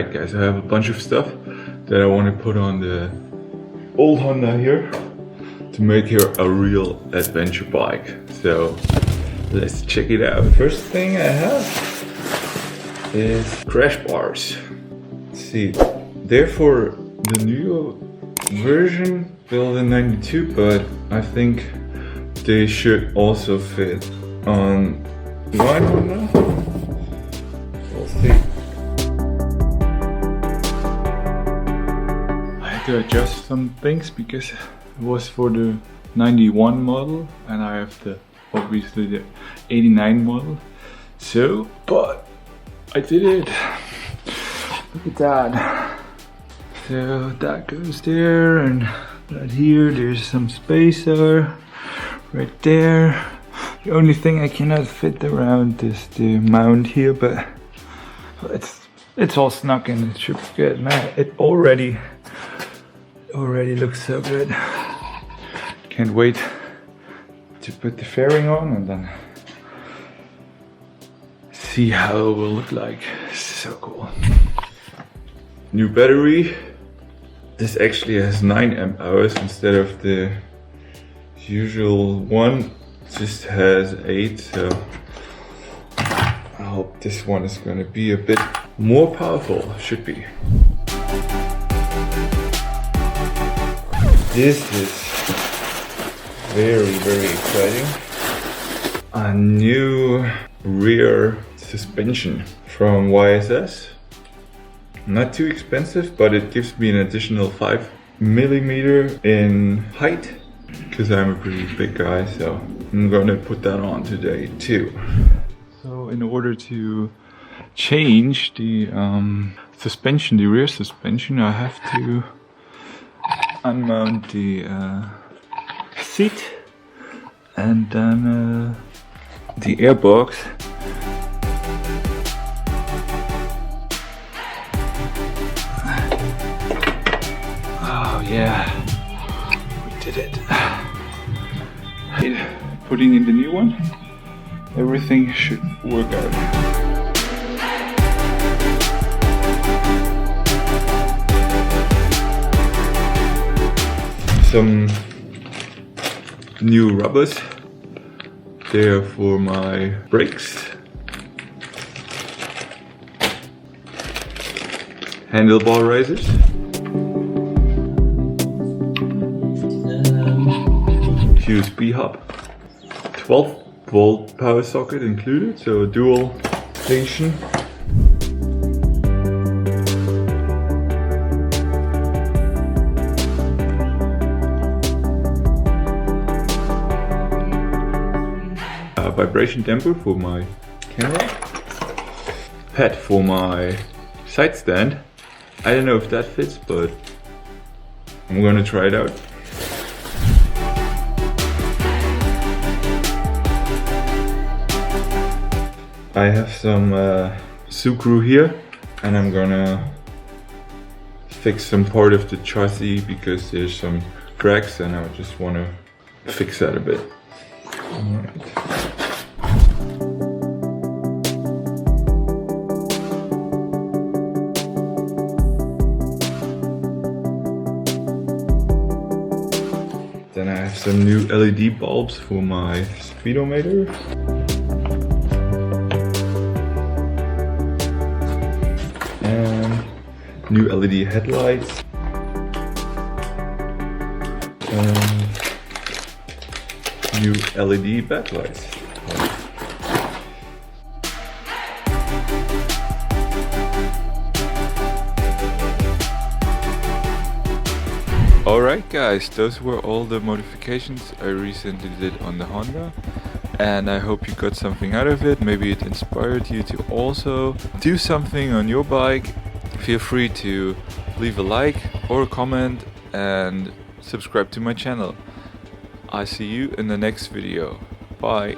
Alright guys, I have a bunch of stuff that I want to put on the old Honda here to make her a real adventure bike. So let's check it out. First thing I have is crash bars. Let's see, they're for the new version built in '92, but I think they should also fit on mine Honda. We'll see. I had to adjust some things because it was for the '91 model and I have obviously the '89 model. So, but I did it. Look at that. So that goes there, and right here there's some spacer right there. The only thing I cannot fit around is the mount here, but it's all snuck in. It should be good. Man, it already looks so good. Can't wait to put the fairing on and then see how it will look like. So cool. New battery. This actually has 9 amp hours instead of the usual one. Just has 8, so I hope this one is going to be a bit more powerful. Should be. This is very exciting. A new rear suspension from YSS. Not too expensive, but it gives me an additional 5mm in height because I'm a pretty big guy, so I'm gonna put that on today too. So in order to change the suspension, the rear suspension, I have to unmount the seat and then the airbox. Oh yeah, we did it. Putting in the new one, everything should work out. Some new rubbers there for my brakes. Handlebar risers. USB hub. 12-volt power socket included, so a dual station. A vibration damper for my camera. Pad for my side stand. I don't know if that fits, but I'm gonna try it out. I have some Sucru here, and I'm gonna fix some part of the chassis because there's some cracks and I just want to fix that a bit. Alright. Then I have some new LED bulbs for my speedometer. And new LED headlights. And new LED backlights. Alright guys, those were all the modifications I recently did on the Honda, and I hope you got something out of it. Maybe it inspired you to also do something on your bike. Feel free to leave a like or a comment and subscribe to my channel. I see you in the next video. Bye.